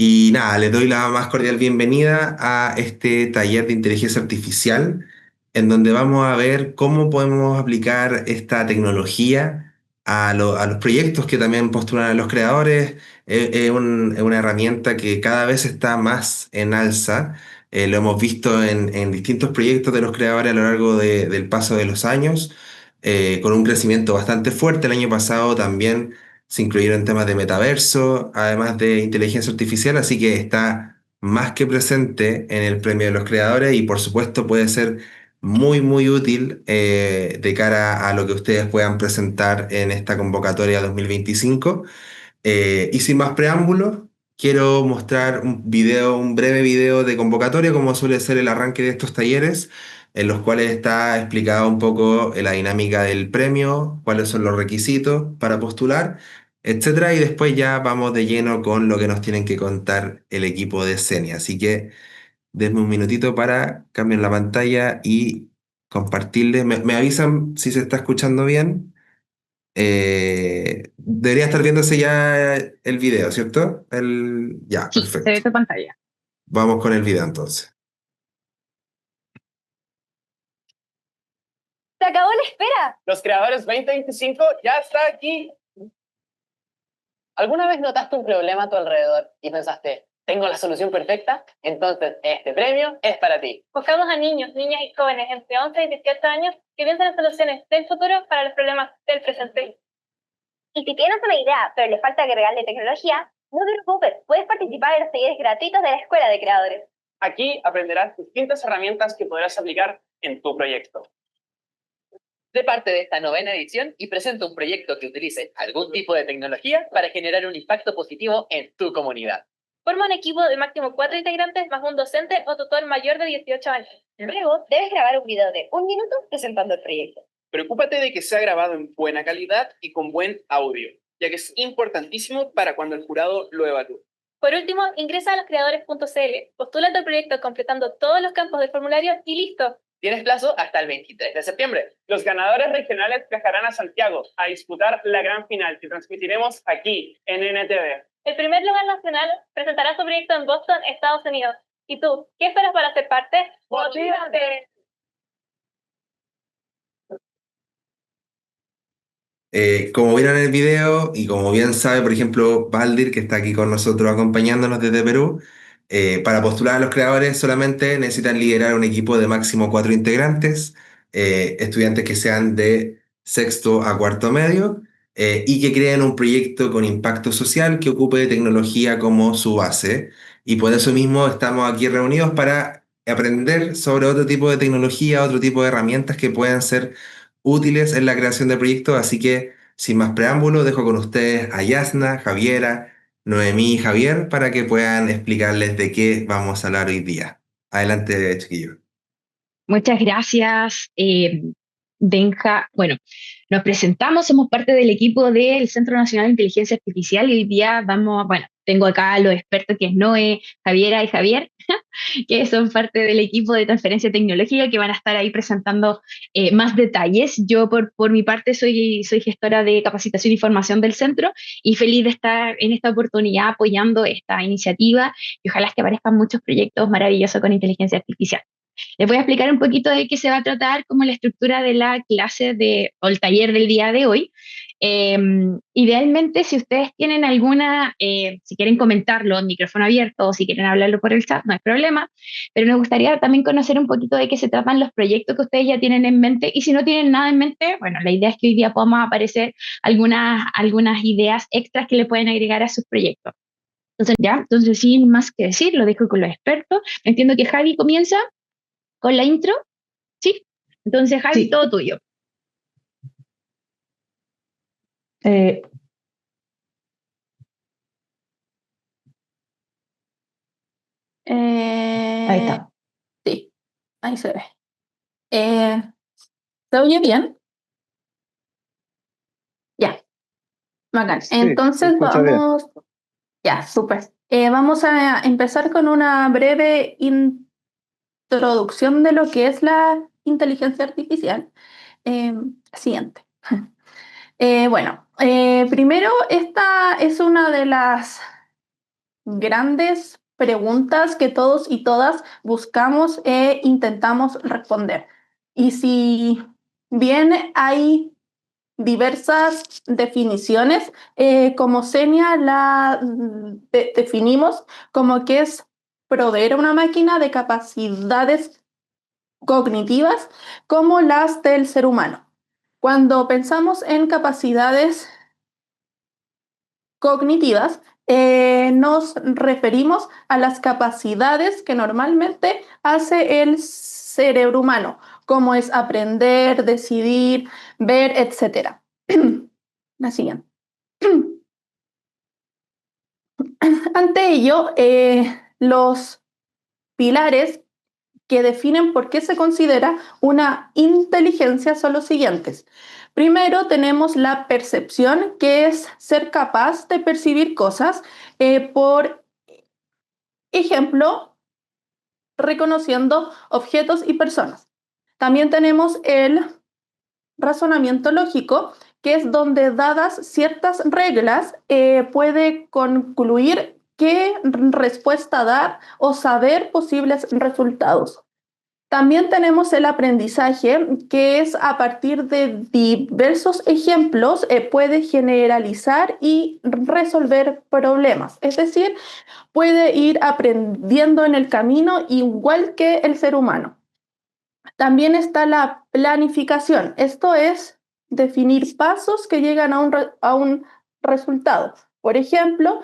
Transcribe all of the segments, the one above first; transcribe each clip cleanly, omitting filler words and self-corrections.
Y nada, les doy la más cordial bienvenida a este taller de inteligencia artificial, en donde vamos a ver cómo podemos aplicar esta tecnología a los proyectos que también postulan a los creadores. Es una herramienta que cada vez está más en alza. Lo hemos visto en distintos proyectos de los creadores a lo largo del paso de los años, con un crecimiento bastante fuerte. El año pasado también se incluyeron temas de metaverso, además de inteligencia artificial, así que está más que presente en el premio de los creadores y por supuesto puede ser muy útil de cara a lo que ustedes puedan presentar en esta convocatoria 2025. Y sin más preámbulos, quiero mostrar un breve video de convocatoria, como suele ser el arranque de estos talleres, en los cuales está explicada un poco la dinámica del premio, cuáles son los requisitos para postular, etcétera. Y después ya vamos de lleno con lo que nos tienen que contar el equipo de CENI. Así que denme un minutito para cambiar la pantalla y compartirles. Me avisan si se está escuchando bien. Debería estar viéndose ya el video, ¿cierto? Ya, Sí, se ve perfecto. tu pantalla. Vamos con el video entonces. ¡Se acabó la espera! Los Creadores 2025 ya está aquí. ¿Alguna vez notaste un problema a tu alrededor y pensaste, tengo la solución perfecta? Entonces, este premio es para ti. Buscamos a niños, niñas y jóvenes entre 11 y 18 años que piensan en soluciones del futuro para los problemas del presente. Y si tienes una idea, pero le falta agregarle tecnología, no te preocupes, puedes participar en los talleres gratuitos de la Escuela de Creadores. Aquí aprenderás distintas herramientas que podrás aplicar en tu proyecto. Sé parte de esta novena edición y presento un proyecto que utilice algún tipo de tecnología para generar un impacto positivo en tu comunidad. Forma un equipo de máximo 4 integrantes más un docente o tutor mayor de 18 años. Luego, debes grabar un video de 1 minuto presentando el proyecto. Preocúpate de que sea grabado en buena calidad y con buen audio, ya que es importantísimo para cuando el jurado lo evalúe. Por último, ingresa a loscreadores.cl, postula tu proyecto completando todos los campos del formulario y listo. Tienes plazo hasta el 23 de septiembre. Los ganadores regionales viajarán a Santiago a disputar la gran final que transmitiremos aquí en NTV. El primer lugar nacional presentará su proyecto en Boston, Estados Unidos. ¿Y tú, qué esperas para ser parte? ¡Motívate! Como vieron en el video y como bien sabe, por ejemplo, Baldir, que está aquí con nosotros acompañándonos desde Perú, para postular a los creadores solamente necesitan liderar un equipo de máximo 4 integrantes, estudiantes que sean de sexto a cuarto medio, y que creen un proyecto con impacto social que ocupe tecnología como su base. Y por eso mismo estamos aquí reunidos para aprender sobre otro tipo de tecnología, otro tipo de herramientas que puedan ser útiles en la creación de proyectos, así que sin más preámbulos, dejo con ustedes a Yasna, Javiera, Noemí y Javier para que puedan explicarles de qué vamos a hablar hoy día. Adelante, chiquillos. Muchas gracias, Benja. Bueno, nos presentamos, somos parte del equipo del Centro Nacional de Inteligencia Artificial y hoy día bueno, tengo acá a los expertos que es Noé, Javiera y Javier, que son parte del equipo de transferencia tecnológica que van a estar ahí presentando más detalles. Yo por mi parte soy gestora de capacitación y formación del centro y feliz de estar en esta oportunidad apoyando esta iniciativa y ojalá que aparezcan muchos proyectos maravillosos con inteligencia artificial. Les voy a explicar un poquito de qué se va a tratar, como la estructura de la clase o el taller del día de hoy. Eh, Idealmente, si ustedes tienen alguna, si quieren comentarlo en micrófono abierto o si quieren hablarlo por el chat, no hay problema, pero nos gustaría también conocer un poquito de qué se tratan los proyectos que ustedes ya tienen en mente y si no tienen nada en mente, bueno, la idea es que hoy día podamos aparecer algunas ideas extras que le pueden agregar a sus proyectos. Entonces, ya, entonces sin más que decir, lo dejo con los expertos. Entiendo que Javi comienza con la intro, ¿sí? Entonces, Javi, Sí, todo tuyo. eh, ahí está. Sí, ahí se ve. Eh, ¿Se oye bien? Ya, bacán. Sí, se Entonces escucha bien. ya, súper. Vamos a empezar con una breve introducción de lo que es la inteligencia artificial. Siguiente. Bueno, primero, esta es una de las grandes preguntas que todos y todas buscamos e intentamos responder. Y si bien hay diversas definiciones, como Senia la definimos como que es proveer a una máquina de capacidades cognitivas como las del ser humano. Cuando pensamos en capacidades cognitivas, nos referimos a las capacidades que normalmente hace el cerebro humano, como es aprender, decidir, ver, etc. La siguiente. Ante ello, los pilares que definen por qué se considera una inteligencia son los siguientes. Primero tenemos la percepción, que es ser capaz de percibir cosas, por ejemplo, reconociendo objetos y personas. También tenemos el razonamiento lógico, que es donde, dadas ciertas reglas, puede concluir qué respuesta dar o saber posibles resultados. También tenemos el aprendizaje, que es a partir de diversos ejemplos, puede generalizar y resolver problemas. Es decir, puede ir aprendiendo en el camino igual que el ser humano. También está la planificación. Esto es definir pasos que llegan a un resultado. Por ejemplo,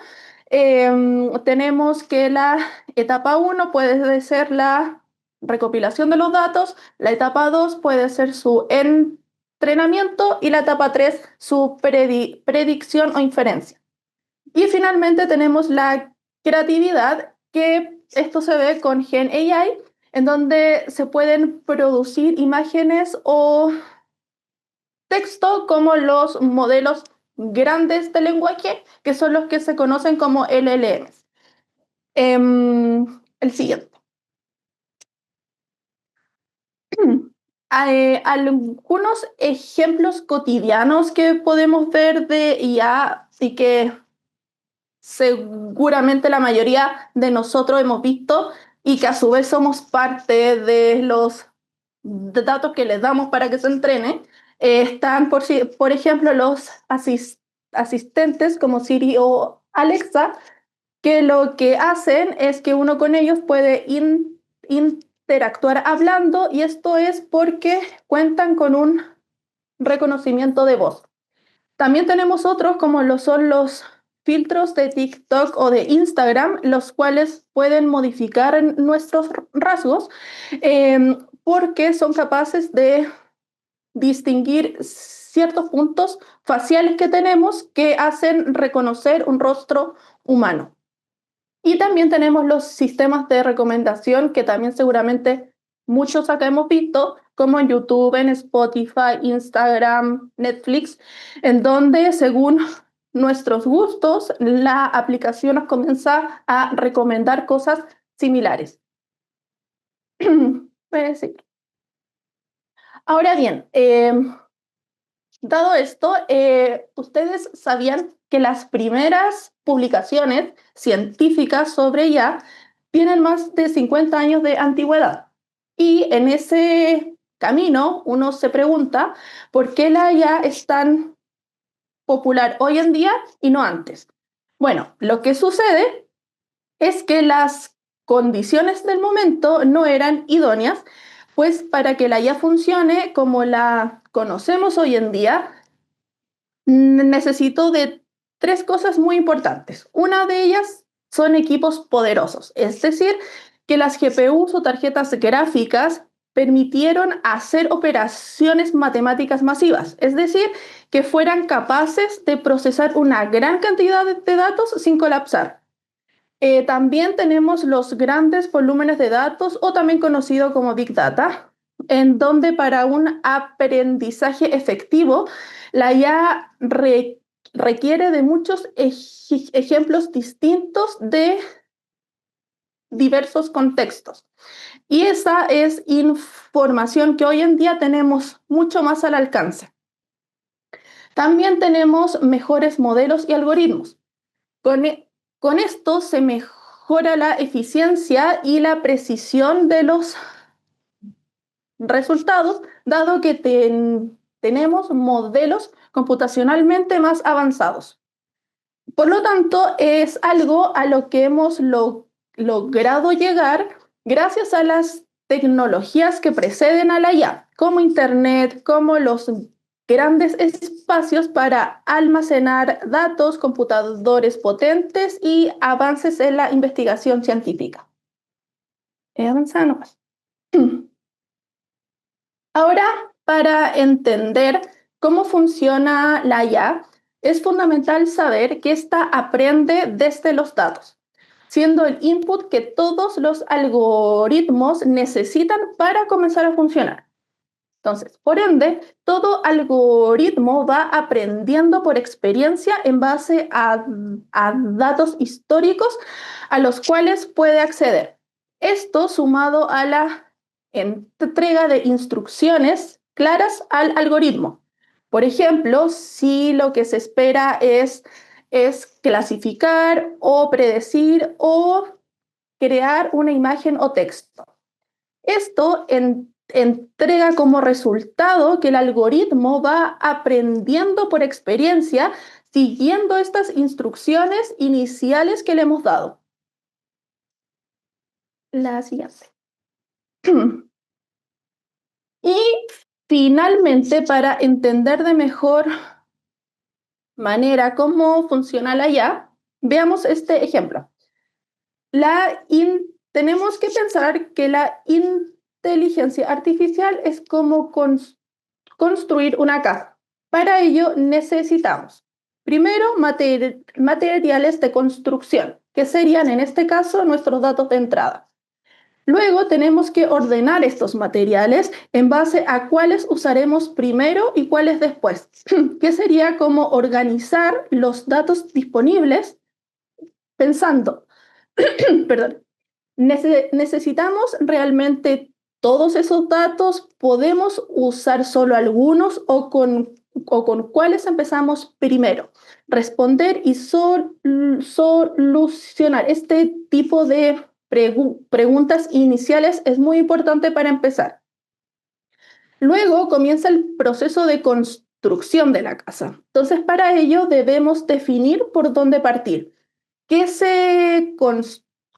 tenemos que la etapa 1 puede ser la recopilación de los datos, la etapa 2 puede ser su entrenamiento y la etapa 3 su predicción o inferencia. Y finalmente tenemos la creatividad, que esto se ve con Gen AI, en donde se pueden producir imágenes o texto como los modelos grandes de lenguaje, que son los que se conocen como LLMs. El siguiente. Hay algunos ejemplos cotidianos que podemos ver de IA y que seguramente la mayoría de nosotros hemos visto, y que a su vez somos parte de los datos que les damos para que se entrene. Están, por ejemplo, los asistentes como Siri o Alexa, que lo que hacen es que uno con ellos puede interactuar hablando, y esto es porque cuentan con un reconocimiento de voz. También tenemos otros, como lo son los filtros de TikTok o de Instagram, los cuales pueden modificar nuestros rasgos, porque son capaces de distinguir ciertos puntos faciales que tenemos que hacen reconocer un rostro humano. Y también tenemos los sistemas de recomendación, que también seguramente muchos acá hemos visto, como en YouTube, en Spotify, Instagram, Netflix, en donde según nuestros gustos, la aplicación nos comienza a recomendar cosas similares. Sí. Ahora bien, dado esto, ¿ustedes sabían que las primeras publicaciones científicas sobre IA tienen más de 50 años de antigüedad? Y en ese camino uno se pregunta por qué la IA es tan popular hoy en día y no antes. Bueno, lo que sucede es que las condiciones del momento no eran idóneas, pues para que la IA funcione como la conocemos hoy en día, necesito de tres cosas muy importantes. Una de ellas son equipos poderosos, es decir, que las GPUs o tarjetas gráficas permitieron hacer operaciones matemáticas masivas, es decir, que fueran capaces de procesar una gran cantidad de datos sin colapsar. También tenemos los grandes volúmenes de datos, o también conocido como Big Data, en donde para un aprendizaje efectivo, la IA requiere de muchos ejemplos distintos de diversos contextos. Y esa es información que hoy en día tenemos mucho más al alcance. También tenemos mejores modelos y algoritmos. Con Con esto se mejora la eficiencia y la precisión de los resultados, dado que tenemos modelos computacionalmente más avanzados. Por lo tanto, es algo a lo que hemos logrado llegar gracias a las tecnologías que preceden a la IA, como Internet, como los grandes espacios para almacenar datos, computadores potentes y avances en la investigación científica. Avanzamos. Ahora, para entender cómo funciona la IA, es fundamental saber que ésta aprende desde los datos, siendo el input que todos los algoritmos necesitan para comenzar a funcionar. Entonces, por ende, todo algoritmo va aprendiendo por experiencia en base a datos históricos a los cuales puede acceder. Esto sumado a la entrega de instrucciones claras al algoritmo. Por ejemplo, si lo que se espera es clasificar o predecir o crear una imagen o texto. Esto entrega como resultado que el algoritmo va aprendiendo por experiencia siguiendo estas instrucciones iniciales que le hemos dado. La siguiente. Y finalmente, para entender de mejor manera cómo funciona la IA, veamos este ejemplo. Tenemos que pensar que la inteligencia artificial es como construir una casa. Para ello necesitamos, primero, materiales de construcción, que serían en este caso nuestros datos de entrada. Luego tenemos que ordenar estos materiales en base a cuáles usaremos primero y cuáles después, que sería como organizar los datos disponibles pensando, perdón, necesitamos realmente todos esos datos, podemos usar solo algunos o con cuáles empezamos primero. Responder y solucionar este tipo de preguntas iniciales es muy importante para empezar. Luego comienza el proceso de construcción de la casa. Entonces, para ello debemos definir por dónde partir. ¿Qué se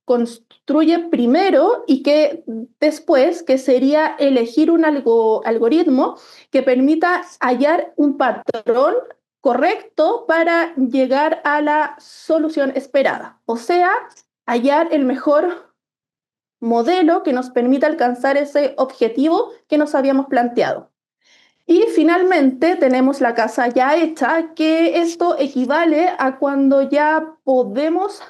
construye primero y qué después? Que sería elegir un algoritmo que permita hallar un patrón correcto para llegar a la solución esperada. O sea, hallar el mejor modelo que nos permita alcanzar ese objetivo que nos habíamos planteado. Y finalmente tenemos la casa ya hecha, que esto equivale a cuando ya podemos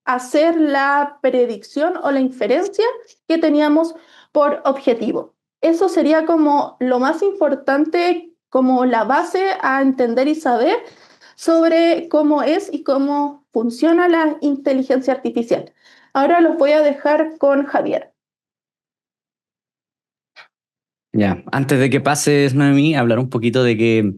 hacer la predicción o la inferencia que teníamos por objetivo. Eso sería como lo más importante, como la base a entender y saber sobre cómo es y cómo funciona la inteligencia artificial. Ahora los voy a dejar con Javier. Ya, antes de que pases, Noemí, hablar un poquito de que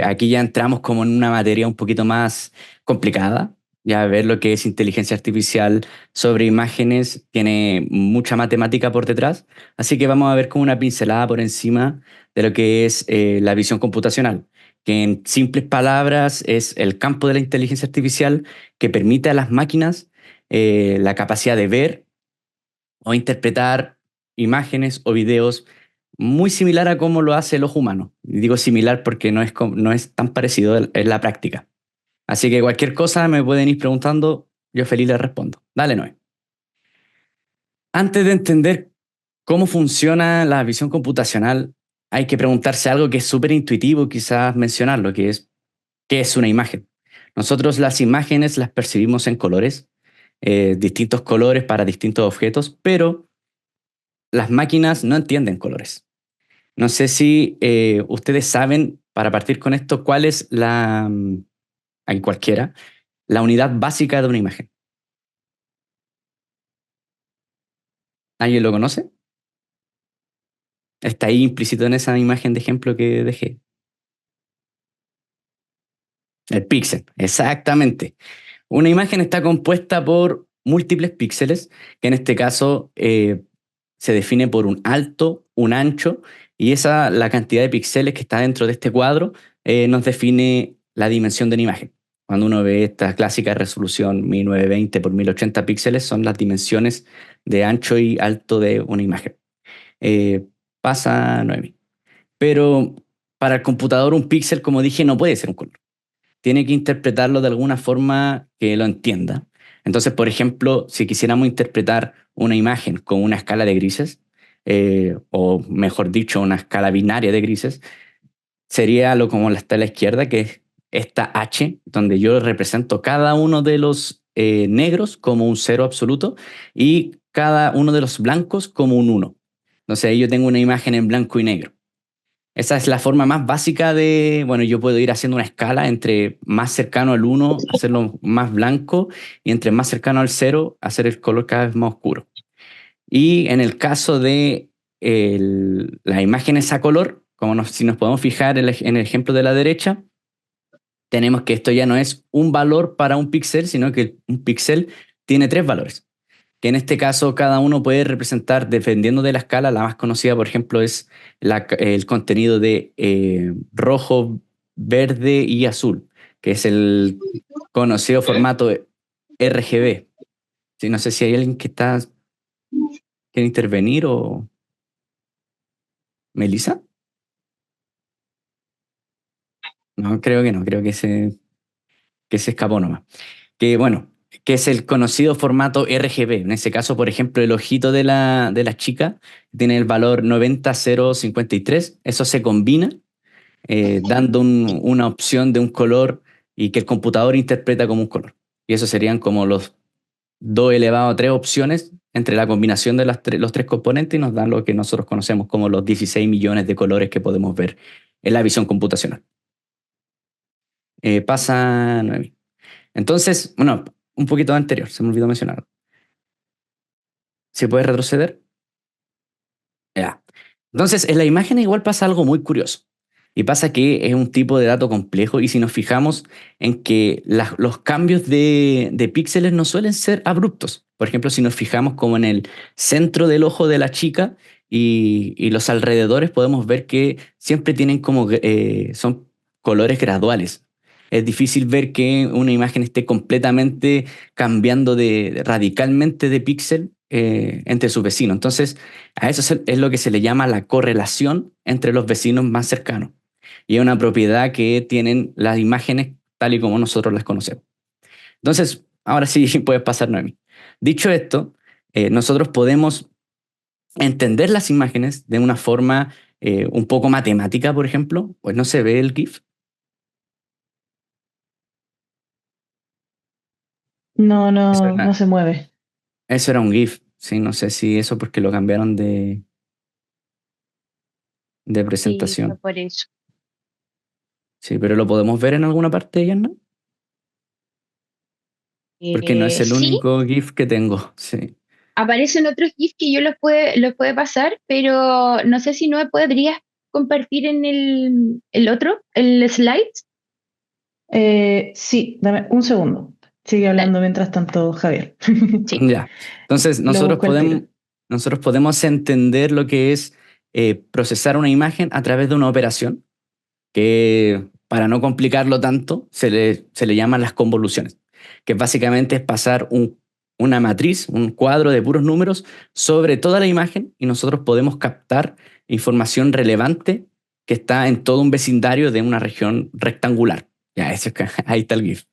aquí ya entramos como en una materia un poquito más complicada. Ya ver lo que es inteligencia artificial sobre imágenes tiene mucha matemática por detrás, así que vamos a ver como una pincelada por encima de lo que es la visión computacional, que en simples palabras es el campo de la inteligencia artificial que permite a las máquinas la capacidad de ver o interpretar imágenes o videos muy similar a cómo lo hace el ojo humano. Y digo similar porque no es tan parecido en la práctica. Así que cualquier cosa me pueden ir preguntando, yo feliz les respondo. Dale, Noé. Antes de entender cómo funciona la visión computacional, hay que preguntarse algo que es súper intuitivo, quizás mencionarlo, que es, ¿qué es una imagen? Nosotros las imágenes las percibimos en colores, distintos colores para distintos objetos, pero las máquinas no entienden colores. No sé si ustedes saben, para partir con esto, cuál es hay cualquiera, la unidad básica de una imagen. ¿Alguien lo conoce? Está ahí implícito en esa imagen de ejemplo que dejé. El píxel, exactamente. Una imagen está compuesta por múltiples píxeles, que en este caso se define por un alto, un ancho, y la cantidad de píxeles que está dentro de este cuadro nos define la dimensión de una imagen. Cuando uno ve esta clásica resolución 1920 por 1080 píxeles, son las dimensiones de ancho y alto de una imagen. Pasa Noemi. Pero para el computador un píxel, como dije, no puede ser un color. Tiene que interpretarlo de alguna forma que lo entienda. Entonces, por ejemplo, si quisiéramos interpretar una imagen con una escala de grises, o mejor dicho, una escala binaria de grises, sería lo como está a la izquierda, que es esta H, donde yo represento cada uno de los negros como un 0 absoluto y cada uno de los blancos como un 1. Entonces ahí yo tengo una imagen en blanco y negro. Esa es la forma más básica de, bueno, yo puedo ir haciendo una escala entre más cercano al 1, hacerlo más blanco, y entre más cercano al 0, hacer el color cada vez más oscuro. Y en el caso de las imágenes a color, si nos podemos fijar en el ejemplo de la derecha, tenemos que esto ya no es un valor para un píxel, sino que un píxel tiene 3 valores, que en este caso cada uno puede representar, dependiendo de la escala. La más conocida, por ejemplo, es el contenido de rojo, verde y azul, que es el conocido formato RGB. Sí, no sé si hay alguien que quiere intervenir o... ¿Melissa? No, creo que no, creo que se escapó nomás. Que bueno, que es el conocido formato RGB. En ese caso, por ejemplo, el ojito de la chica tiene el valor 90053. Eso se combina, dando una opción de un color y que el computador interpreta como un color. Y eso serían como los 2 elevado a 3 opciones entre la combinación de los 3 componentes, y nos dan lo que nosotros conocemos como los 16 millones de colores que podemos ver en la visión computacional. Pasa Noemi. Entonces, bueno, un poquito anterior, se me olvidó mencionar. ¿Se puede retroceder? Ya. Entonces, en la imagen igual pasa algo muy curioso. Y pasa que es un tipo de dato complejo, y si nos fijamos en que los cambios de píxeles no suelen ser abruptos. Por ejemplo, si nos fijamos como en el centro del ojo de la chica y los alrededores, podemos ver que siempre tienen como son colores graduales. Es difícil ver que una imagen esté completamente cambiando radicalmente de píxel entre sus vecinos. Entonces, a eso es lo que se le llama la correlación entre los vecinos más cercanos. Y es una propiedad que tienen las imágenes tal y como nosotros las conocemos. Entonces, ahora sí puedes pasar, Noemi. Dicho esto, nosotros podemos entender las imágenes de una forma un poco matemática, por ejemplo. Pues no se ve el GIF. No se mueve. Eso era un GIF. Sí, no sé si eso porque lo cambiaron de Sí, presentación. fue por eso. Sí, pero ¿lo podemos ver en alguna parte, Yanna? Porque no es el Sí, único GIF que tengo. Sí. aparecen otros GIFs que yo los puede pasar, pero no sé si no me podrías compartir en el otro, el slide. Sí, dame un segundo. Sigue hablando mientras tanto, Javier. Sí. Ya. Entonces, Lo busco al tiro. nosotros podemos entender lo que es procesar una imagen a través de una operación que, para no complicarlo tanto, se le llaman las convoluciones, que básicamente es pasar una matriz, un cuadro de puros números sobre toda la imagen, y nosotros podemos captar información relevante que está en todo un vecindario de una región rectangular. Ya, ahí está el GIF.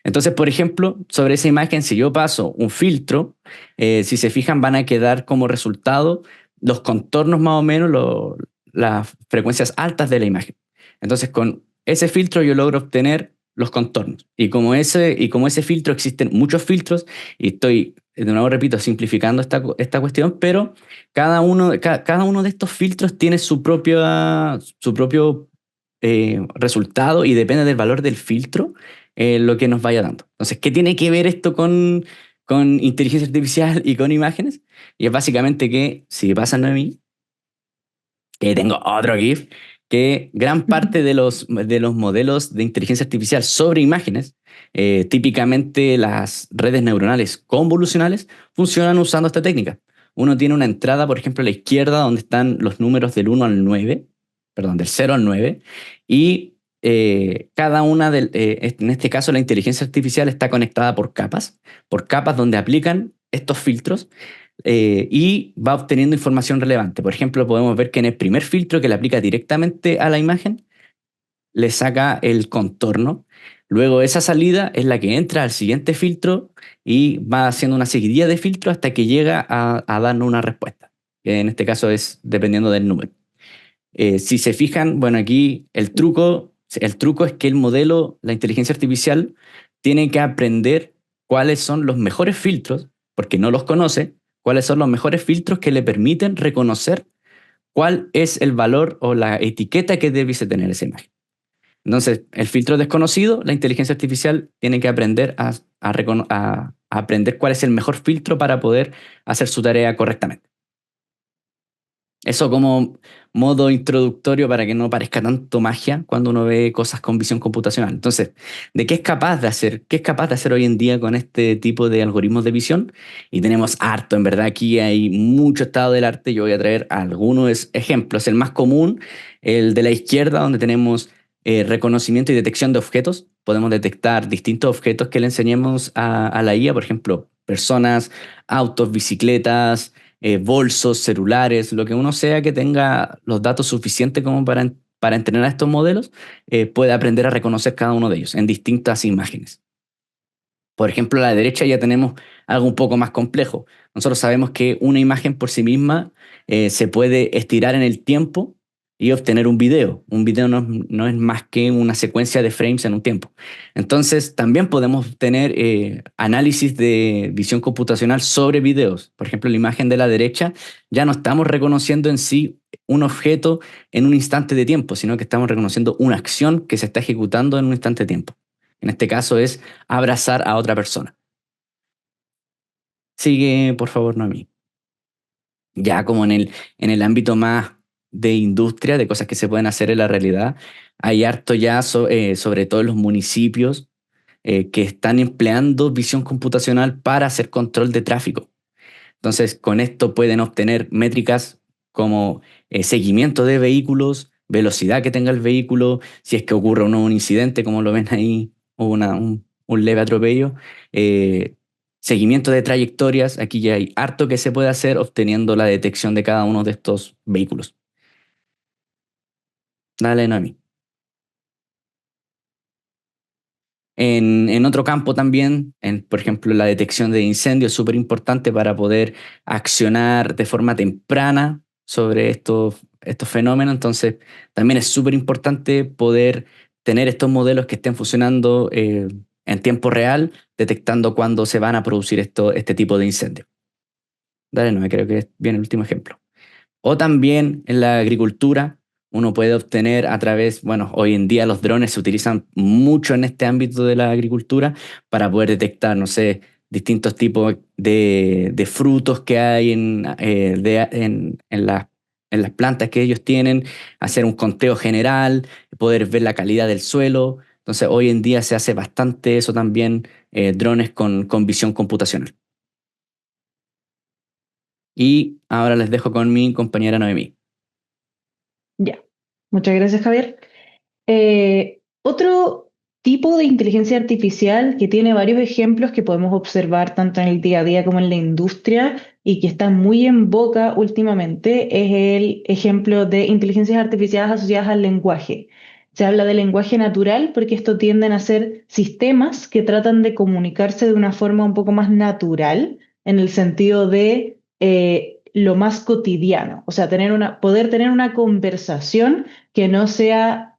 Entonces, por ejemplo, sobre esa imagen, si yo paso un filtro, si se fijan, van a quedar como resultado los contornos más o menos, las frecuencias altas de la imagen. Entonces, con ese filtro yo logro obtener los contornos. Y como ese filtro, existen muchos filtros, y estoy, de nuevo repito, simplificando esta cuestión, pero cada uno de estos filtros tiene su propio resultado, y depende del valor del filtro lo que nos vaya dando. Entonces, ¿qué tiene que ver esto con inteligencia artificial y con imágenes? Y es básicamente que, si pasan a mí, que tengo otro GIF, que gran parte de los modelos de inteligencia artificial sobre imágenes, típicamente las redes neuronales convolucionales, funcionan usando esta técnica. Uno tiene una entrada, por ejemplo, a la izquierda, donde están los números del 1 al 9, perdón, del 0 al 9, y cada una, en este caso la inteligencia artificial está conectada por capas donde aplican estos filtros y va obteniendo información relevante. Por ejemplo, podemos ver que en el primer filtro que le aplica directamente a la imagen, le saca el contorno. Luego esa salida es la que entra al siguiente filtro y va haciendo una seguidilla de filtros hasta que llega a darnos una respuesta, que en este caso es dependiendo del número. Si se fijan, bueno, aquí el truco es que el modelo, la inteligencia artificial, tiene que aprender cuáles son los mejores filtros, porque no los conoce, cuáles son los mejores filtros que le permiten reconocer cuál es el valor o la etiqueta que debiese tener esa imagen. Entonces, el filtro desconocido, la inteligencia artificial tiene que aprender a aprender cuál es el mejor filtro para poder hacer su tarea correctamente. Eso como modo introductorio para que no parezca tanto magia cuando uno ve cosas con visión computacional. Entonces, ¿de qué es capaz de hacer? ¿Qué es capaz de hacer hoy en día con este tipo de algoritmos de visión? Y tenemos harto, en verdad, aquí hay mucho estado del arte. Yo voy a traer algunos ejemplos. El más común, el de la izquierda, donde tenemos reconocimiento y detección de objetos. Podemos detectar distintos objetos que le enseñemos a la IA, por ejemplo, personas, autos, bicicletas, bolsos, celulares, lo que uno sea que tenga los datos suficientes como para entrenar a estos modelos, puede aprender a reconocer cada uno de ellos en distintas imágenes. Por ejemplo, a la derecha ya tenemos algo un poco más complejo. Nosotros sabemos que una imagen por sí misma se puede estirar en el tiempo y obtener un video. Un video no es más que una secuencia de frames en un tiempo. Entonces, también podemos obtener análisis de visión computacional sobre videos. Por ejemplo, la imagen de la derecha ya no estamos reconociendo en sí un objeto en un instante de tiempo, sino que estamos reconociendo una acción que se está ejecutando en un instante de tiempo. En este caso es abrazar a otra persona. Sigue, por favor, Noemí. Ya como en el ámbito más de industria, de cosas que se pueden hacer en la realidad, hay harto ya sobre todo en los municipios que están empleando visión computacional para hacer control de tráfico. Entonces, con esto pueden obtener métricas como seguimiento de vehículos, velocidad que tenga el vehículo, si es que ocurre o no un incidente, como lo ven ahí, o un leve atropello, seguimiento de trayectorias. Aquí ya hay harto que se puede hacer obteniendo la detección de cada uno de estos vehículos. Dale, Noemi. En otro campo también, por ejemplo, la detección de incendios es súper importante para poder accionar de forma temprana sobre estos fenómenos. Entonces, también es súper importante poder tener estos modelos que estén funcionando en tiempo real, detectando cuándo se van a producir este tipo de incendios. Dale, no, creo que es bien el último ejemplo. O también en la agricultura, uno puede obtener a través, bueno, hoy en día los drones se utilizan mucho en este ámbito de la agricultura para poder detectar, no sé, distintos tipos de frutos que hay en las plantas que ellos tienen, hacer un conteo general, poder ver la calidad del suelo. Entonces, hoy en día se hace bastante eso también, drones con visión computacional. Y ahora les dejo con mi compañera Noemí. Ya, muchas gracias, Javier. Otro tipo de inteligencia artificial que tiene varios ejemplos que podemos observar tanto en el día a día como en la industria y que está muy en boca últimamente es el ejemplo de inteligencias artificiales asociadas al lenguaje. Se habla de lenguaje natural porque esto tienden a ser sistemas que tratan de comunicarse de una forma un poco más natural en el sentido de lo más cotidiano, o sea, poder tener una conversación que no sea,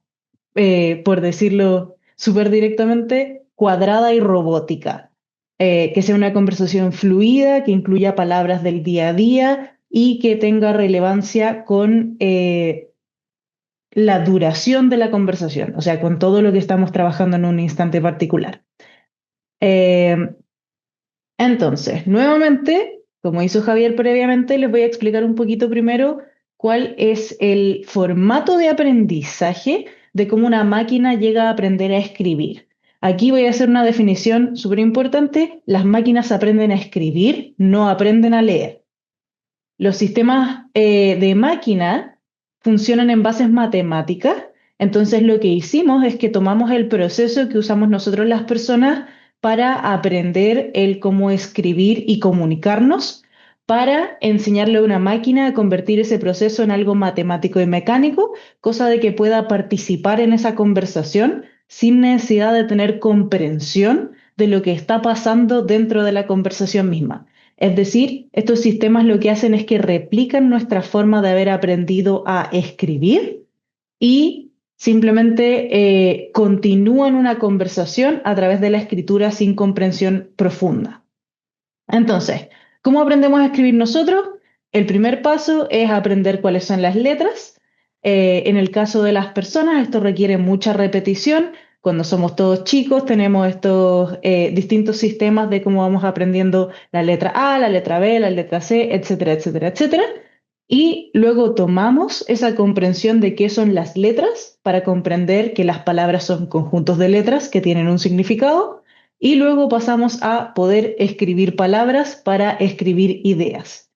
por decirlo súper directamente, cuadrada y robótica, que sea una conversación fluida, que incluya palabras del día a día y que tenga relevancia con la duración de la conversación, o sea, con todo lo que estamos trabajando en un instante particular. Eh, entonces, nuevamente, como hizo Javier previamente, les voy a explicar un poquito primero cuál es el formato de aprendizaje de cómo una máquina llega a aprender a escribir. Aquí voy a hacer una definición súper importante. Las máquinas aprenden a escribir, no aprenden a leer. Los sistemas de máquina funcionan en bases matemáticas. Entonces lo que hicimos es que tomamos el proceso que usamos nosotros las personas para aprender el cómo escribir y comunicarnos, para enseñarle a una máquina a convertir ese proceso en algo matemático y mecánico, cosa de que pueda participar en esa conversación sin necesidad de tener comprensión de lo que está pasando dentro de la conversación misma. Es decir, estos sistemas lo que hacen es que replican nuestra forma de haber aprendido a escribir y simplemente continúan una conversación a través de la escritura sin comprensión profunda. Entonces, ¿cómo aprendemos a escribir nosotros? El primer paso es aprender cuáles son las letras. En el caso de las personas, esto requiere mucha repetición. Cuando somos todos chicos, tenemos estos distintos sistemas de cómo vamos aprendiendo la letra A, la letra B, la letra C, etcétera, etcétera, etcétera. Y luego tomamos esa comprensión de qué son las letras para comprender que las palabras son conjuntos de letras que tienen un significado. Y luego pasamos a poder escribir palabras para escribir ideas.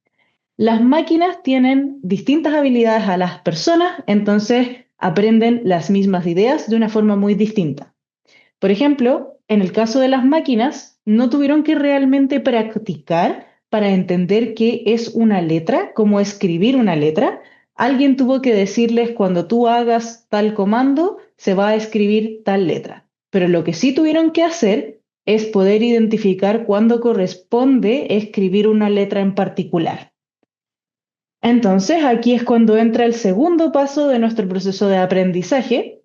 Las máquinas tienen distintas habilidades a las personas, entonces aprenden las mismas ideas de una forma muy distinta. Por ejemplo, en el caso de las máquinas, no tuvieron que realmente practicar para entender qué es una letra, cómo escribir una letra. Alguien tuvo que decirles, cuando tú hagas tal comando, se va a escribir tal letra. Pero lo que sí tuvieron que hacer es poder identificar cuándo corresponde escribir una letra en particular. Entonces, aquí es cuando entra el segundo paso de nuestro proceso de aprendizaje.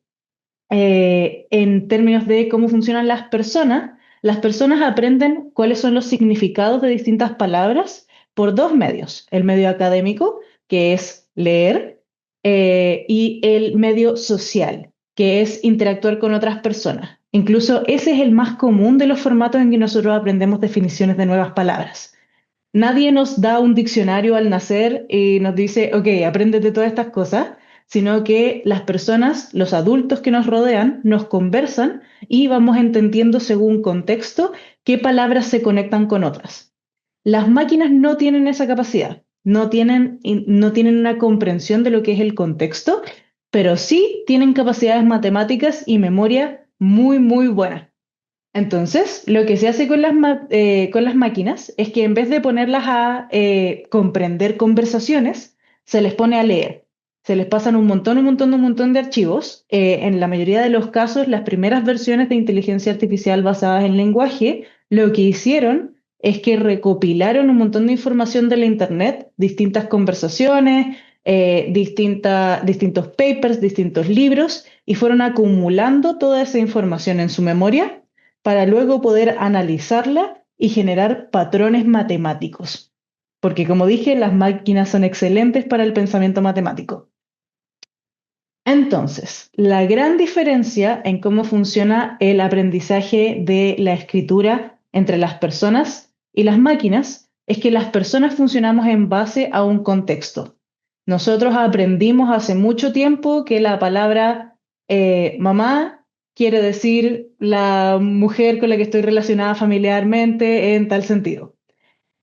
En términos de cómo funcionan las personas aprenden cuáles son los significados de distintas palabras por dos medios. El medio académico, que es leer, y el medio social, que es interactuar con otras personas. Incluso ese es el más común de los formatos en que nosotros aprendemos definiciones de nuevas palabras. Nadie nos da un diccionario al nacer y nos dice, ok, apréndete todas estas cosas, sino que las personas, los adultos que nos rodean, nos conversan y vamos entendiendo según contexto qué palabras se conectan con otras. Las máquinas no tienen esa capacidad, no tienen una comprensión de lo que es el contexto, pero sí tienen capacidades matemáticas y memoria muy, muy buenas. Entonces, lo que se hace con las máquinas es que en vez de ponerlas a comprender conversaciones, se les pone a leer. Se les pasan un montón de archivos. En la mayoría de los casos, las primeras versiones de inteligencia artificial basadas en lenguaje, lo que hicieron es que recopilaron un montón de información de la Internet, distintas conversaciones, distintos papers, distintos libros, y fueron acumulando toda esa información en su memoria para luego poder analizarla y generar patrones matemáticos. Porque como dije, las máquinas son excelentes para el pensamiento matemático. Entonces, la gran diferencia en cómo funciona el aprendizaje de la escritura entre las personas y las máquinas es que las personas funcionamos en base a un contexto. Nosotros aprendimos hace mucho tiempo que la palabra mamá quiere decir la mujer con la que estoy relacionada familiarmente en tal sentido.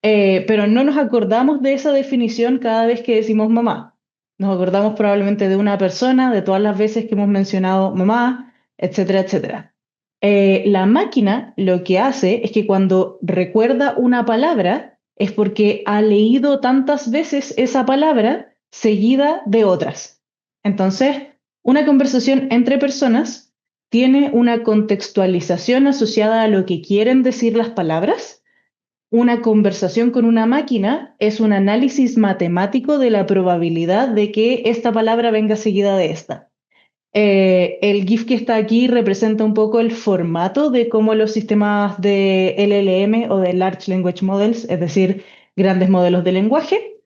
Pero no nos acordamos de esa definición cada vez que decimos mamá. Nos acordamos probablemente de una persona, de todas las veces que hemos mencionado mamá, etcétera, etcétera. La máquina lo que hace es que cuando recuerda una palabra es porque ha leído tantas veces esa palabra seguida de otras. Entonces, una conversación entre personas tiene una contextualización asociada a lo que quieren decir las palabras. Una conversación con una máquina es un análisis matemático de la probabilidad de que esta palabra venga seguida de esta. El GIF que está aquí representa un poco el formato de cómo los sistemas de LLM o de Large Language Models, es decir, grandes modelos de lenguaje,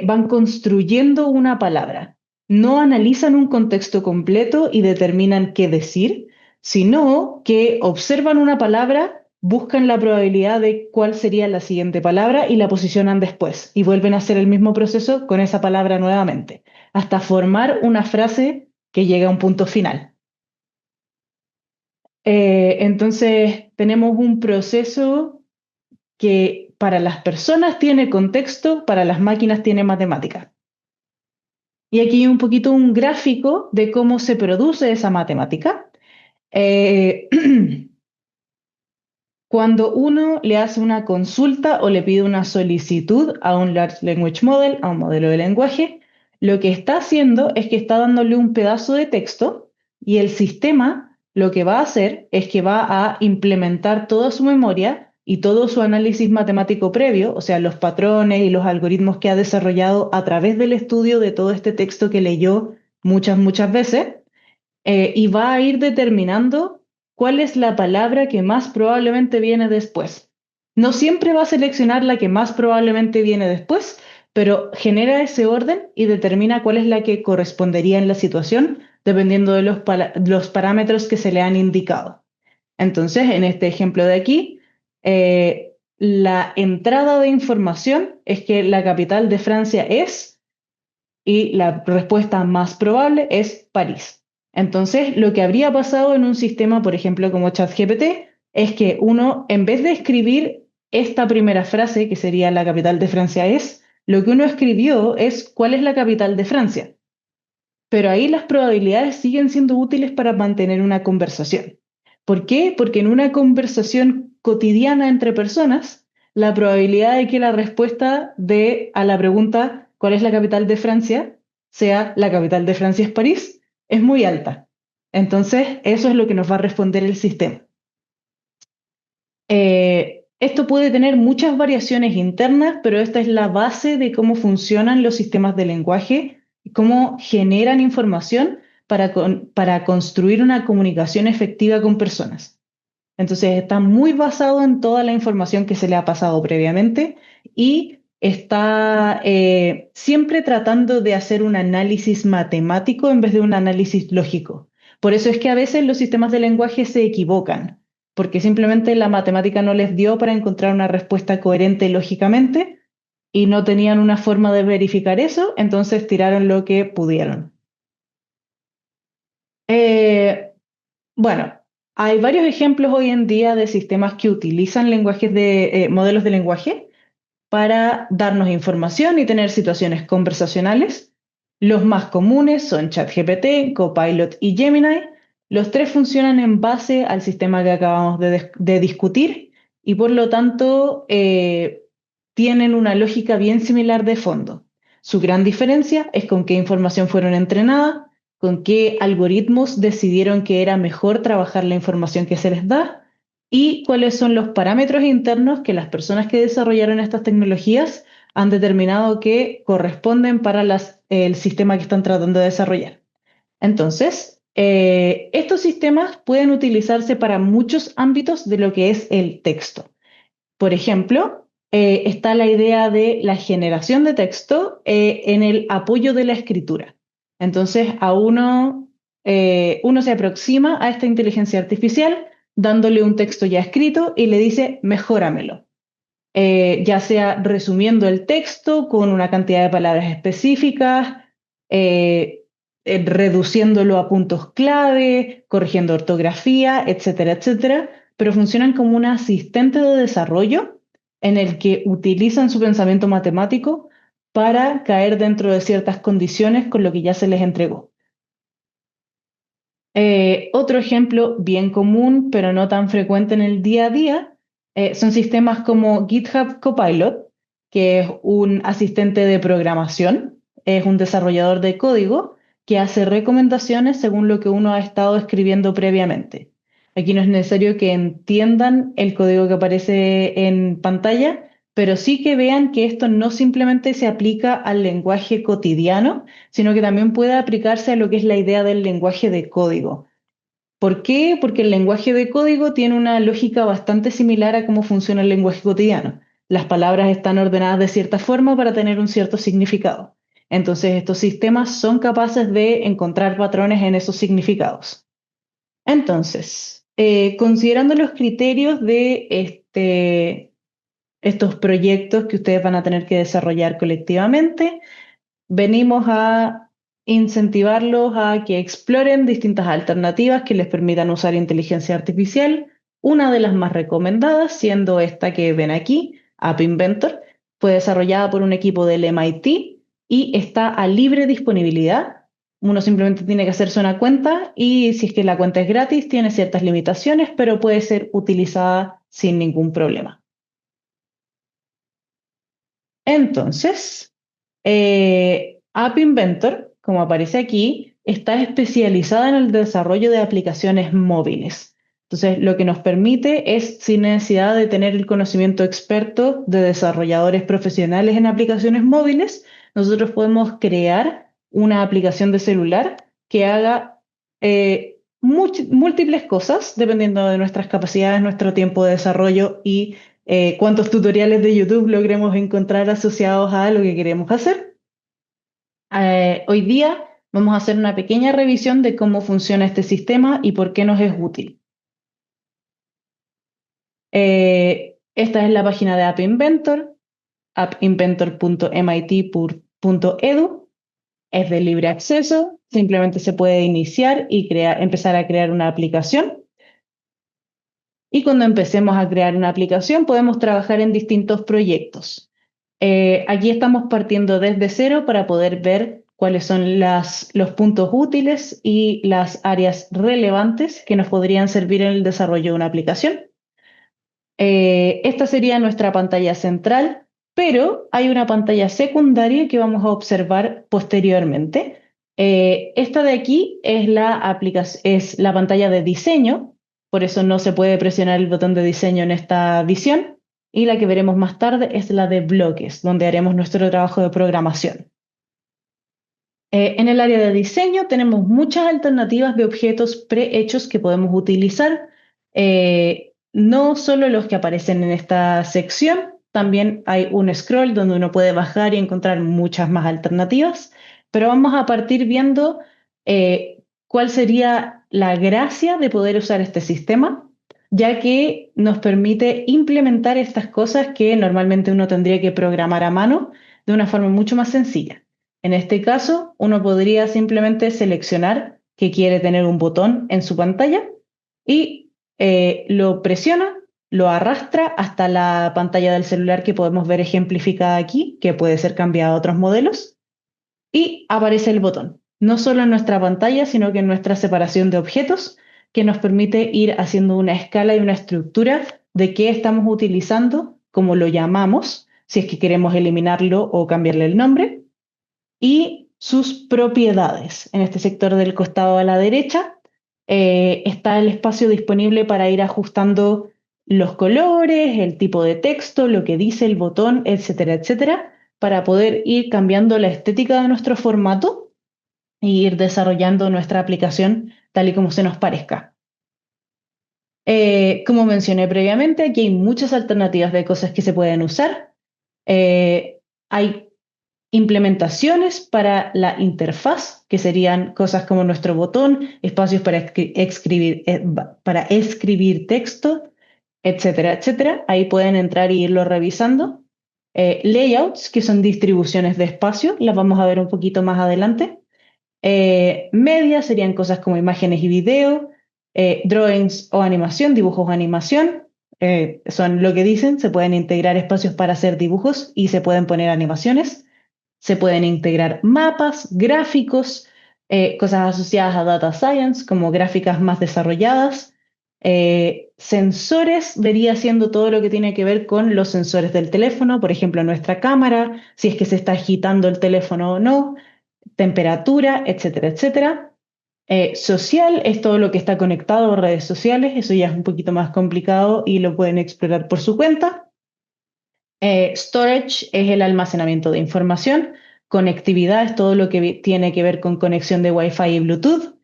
van construyendo una palabra. No analizan un contexto completo y determinan qué decir, sino que observan una palabra, buscan la probabilidad de cuál sería la siguiente palabra y la posicionan después y vuelven a hacer el mismo proceso con esa palabra nuevamente. hasta formar una frase que llega a un punto final. Entonces, tenemos un proceso que para las personas tiene contexto, para las máquinas tiene matemática. Y aquí hay un poquito un gráfico de cómo se produce esa matemática. Cuando uno le hace una consulta o le pide una solicitud a un Large Language Model, a un modelo de lenguaje, lo que está haciendo es que está dándole un pedazo de texto y el sistema lo que va a hacer es que va a implementar toda su memoria y todo su análisis matemático previo, o sea, los patrones y los algoritmos que ha desarrollado a través del estudio de todo este texto que leyó muchas veces, y va a ir determinando cuál es la palabra que más probablemente viene después. No siempre va a seleccionar la que más probablemente viene después, pero genera ese orden y determina cuál es la que correspondería en la situación, dependiendo de los parámetros que se le han indicado. Entonces, en este ejemplo de aquí, la entrada de información es que la capital de Francia es, y la respuesta más probable es París. Entonces, lo que habría pasado en un sistema, por ejemplo, como ChatGPT, es que uno, en vez de escribir esta primera frase, que sería la capital de Francia es, lo que uno escribió es cuál es la capital de Francia. Pero ahí las probabilidades siguen siendo útiles para mantener una conversación. ¿Por qué? Porque en una conversación cotidiana entre personas, la probabilidad de que la respuesta a la pregunta ¿cuál es la capital de Francia? Sea la capital de Francia es París, es muy alta. Entonces, eso es lo que nos va a responder el sistema. Esto puede tener muchas variaciones internas, pero esta es la base de cómo funcionan los sistemas de lenguaje y cómo generan información para construir una comunicación efectiva con personas. Entonces, está muy basado en toda la información que se le ha pasado previamente y está siempre tratando de hacer un análisis matemático en vez de un análisis lógico. Por eso es que a veces los sistemas de lenguaje se equivocan, porque simplemente la matemática no les dio para encontrar una respuesta coherente lógicamente y no tenían una forma de verificar eso, entonces tiraron lo que pudieron. Bueno, hay varios ejemplos hoy en día de sistemas que utilizan modelos de lenguaje para darnos información y tener situaciones conversacionales. Los más comunes son ChatGPT, Copilot y Gemini. Los tres funcionan en base al sistema que acabamos de discutir y por lo tanto tienen una lógica bien similar de fondo. Su gran diferencia es con qué información fueron entrenadas, con qué algoritmos decidieron que era mejor trabajar la información que se les da y cuáles son los parámetros internos que las personas que desarrollaron estas tecnologías han determinado que corresponden para el sistema que están tratando de desarrollar. Entonces, estos sistemas pueden utilizarse para muchos ámbitos de lo que es el texto. Por ejemplo, está la idea de la generación de texto en el apoyo de la escritura. Entonces, uno se aproxima a esta inteligencia artificial dándole un texto ya escrito y le dice, mejóramelo. Ya sea resumiendo el texto con una cantidad de palabras específicas, reduciéndolo a puntos clave, corrigiendo ortografía, etcétera, etcétera, pero funcionan como un asistente de desarrollo en el que utilizan su pensamiento matemático para caer dentro de ciertas condiciones con lo que ya se les entregó. Otro ejemplo bien común, pero no tan frecuente en el día a día, son sistemas como GitHub Copilot, que es un asistente de programación, es un desarrollador de código que hace recomendaciones según lo que uno ha estado escribiendo previamente. Aquí no es necesario que entiendan el código que aparece en pantalla, pero sí que vean que esto no simplemente se aplica al lenguaje cotidiano, sino que también puede aplicarse a lo que es la idea del lenguaje de código. ¿Por qué? Porque el lenguaje de código tiene una lógica bastante similar a cómo funciona el lenguaje cotidiano. Las palabras están ordenadas de cierta forma para tener un cierto significado. Entonces, estos sistemas son capaces de encontrar patrones en esos significados. Entonces, considerando los criterios de estos proyectos que ustedes van a tener que desarrollar colectivamente, venimos a incentivarlos a que exploren distintas alternativas que les permitan usar inteligencia artificial. Una de las más recomendadas, siendo esta que ven aquí, App Inventor, fue desarrollada por un equipo del MIT y está a libre disponibilidad. Uno simplemente tiene que hacerse una cuenta y si es que la cuenta es gratis, tiene ciertas limitaciones, pero puede ser utilizada sin ningún problema. Entonces, App Inventor, como aparece aquí, está especializada en el desarrollo de aplicaciones móviles. Entonces, lo que nos permite es, sin necesidad de tener el conocimiento experto de desarrolladores profesionales en aplicaciones móviles, nosotros podemos crear una aplicación de celular que haga múltiples cosas, dependiendo de nuestras capacidades, nuestro tiempo de desarrollo y cuántos tutoriales de YouTube logremos encontrar asociados a lo que queremos hacer. Hoy día vamos a hacer una pequeña revisión de cómo funciona este sistema y por qué nos es útil. Esta es la página de App Inventor, appinventor.mit.edu. Es de libre acceso, simplemente se puede iniciar y empezar a crear una aplicación. Y cuando empecemos a crear una aplicación, podemos trabajar en distintos proyectos. Aquí estamos partiendo desde cero para poder ver cuáles son los puntos útiles y las áreas relevantes que nos podrían servir en el desarrollo de una aplicación. Esta sería nuestra pantalla central, pero hay una pantalla secundaria que vamos a observar posteriormente. Esta de aquí es la pantalla de diseño, por eso no se puede presionar el botón de diseño en esta visión, y la que veremos más tarde es la de bloques, donde haremos nuestro trabajo de programación. En el área de diseño tenemos muchas alternativas de objetos prehechos que podemos utilizar, no solo los que aparecen en esta sección, también hay un scroll donde uno puede bajar y encontrar muchas más alternativas, pero vamos a partir viendo cuál sería la gracia de poder usar este sistema, ya que nos permite implementar estas cosas que normalmente uno tendría que programar a mano de una forma mucho más sencilla. En este caso, uno podría simplemente seleccionar que quiere tener un botón en su pantalla y lo presiona, lo arrastra hasta la pantalla del celular que podemos ver ejemplificada aquí, que puede ser cambiada a otros modelos, y aparece el botón, no solo en nuestra pantalla, sino que en nuestra separación de objetos, que nos permite ir haciendo una escala y una estructura de qué estamos utilizando, cómo lo llamamos, si es que queremos eliminarlo o cambiarle el nombre, y sus propiedades. En este sector del costado a la derecha está el espacio disponible para ir ajustando los colores, el tipo de texto, lo que dice el botón, etcétera, etcétera, para poder ir cambiando la estética de nuestro formato e ir desarrollando nuestra aplicación tal y como se nos parezca. Como mencioné previamente, aquí hay muchas alternativas de cosas que se pueden usar. Hay implementaciones para la interfaz, que serían cosas como nuestro botón, espacios para escribir texto, etcétera, etcétera. Ahí pueden entrar e irlo revisando. Layouts, que son distribuciones de espacio, las vamos a ver un poquito más adelante. Media serían cosas como imágenes y video. Drawings o animación, dibujos o animación. Son lo que dicen, se pueden integrar espacios para hacer dibujos y se pueden poner animaciones. Se pueden integrar mapas, gráficos, cosas asociadas a data science, como gráficas más desarrolladas. Sensores vería siendo todo lo que tiene que ver con los sensores del teléfono, por ejemplo, nuestra cámara, si es que se está agitando el teléfono o no, temperatura, etcétera, etcétera. Social es todo lo que está conectado a redes sociales, eso ya es un poquito más complicado y lo pueden explorar por su cuenta. Storage es el almacenamiento de información. Conectividad es todo lo que tiene que ver con conexión de Wi-Fi y Bluetooth.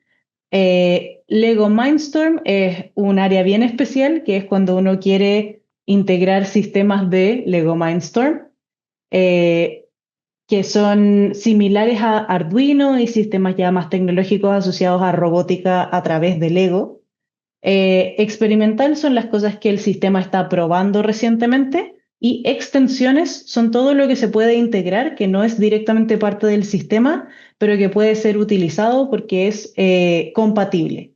Lego Mindstorm es un área bien especial, que es cuando uno quiere integrar sistemas de Lego Mindstorm, que son similares a Arduino y sistemas ya más tecnológicos asociados a robótica a través de Lego. Experimental son las cosas que el sistema está probando recientemente, y extensiones son todo lo que se puede integrar, que no es directamente parte del sistema, pero que puede ser utilizado porque es compatible.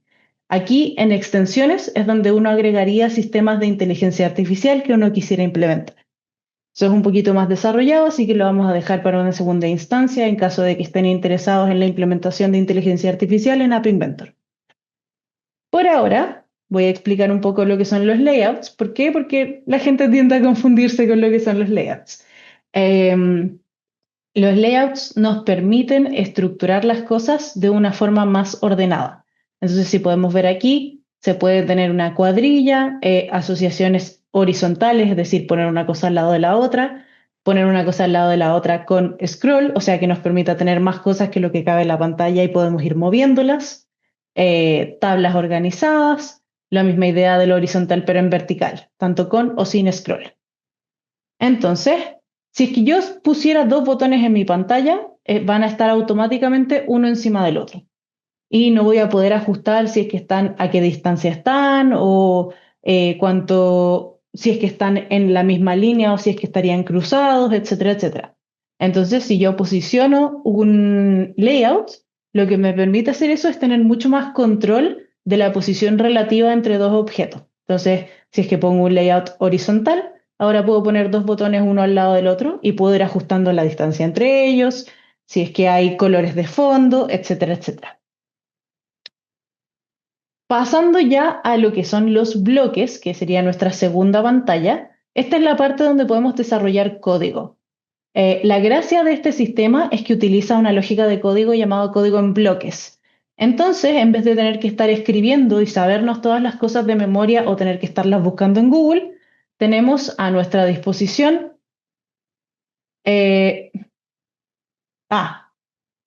Aquí en extensiones es donde uno agregaría sistemas de inteligencia artificial que uno quisiera implementar. Eso es un poquito más desarrollado, así que lo vamos a dejar para una segunda instancia en caso de que estén interesados en la implementación de inteligencia artificial en App Inventor. Por ahora, voy a explicar un poco lo que son los layouts. ¿Por qué? Porque la gente tiende a confundirse con lo que son los layouts. Los layouts nos permiten estructurar las cosas de una forma más ordenada. Entonces, si podemos ver aquí, se puede tener una cuadrilla, asociaciones horizontales, es decir, poner una cosa al lado de la otra, poner una cosa al lado de la otra con scroll, o sea que nos permita tener más cosas que lo que cabe en la pantalla y podemos ir moviéndolas, tablas organizadas, la misma idea del horizontal pero en vertical, tanto con o sin scroll. Entonces, si es que yo pusiera dos botones en mi pantalla, van a estar automáticamente uno encima del otro. Y no voy a poder ajustar si es que están, a qué distancia están o si es que están en la misma línea o si es que estarían cruzados, etcétera, etcétera. Entonces, si yo posiciono un layout, lo que me permite hacer eso es tener mucho más control de la posición relativa entre dos objetos. Entonces, si es que pongo un layout horizontal, ahora puedo poner dos botones uno al lado del otro y puedo ir ajustando la distancia entre ellos, si es que hay colores de fondo, etcétera, etcétera. Pasando ya a lo que son los bloques, que sería nuestra segunda pantalla, esta es la parte donde podemos desarrollar código. La gracia de este sistema es que utiliza una lógica de código llamado código en bloques. Entonces, en vez de tener que estar escribiendo y sabernos todas las cosas de memoria o tener que estarlas buscando en Google, tenemos a nuestra disposición.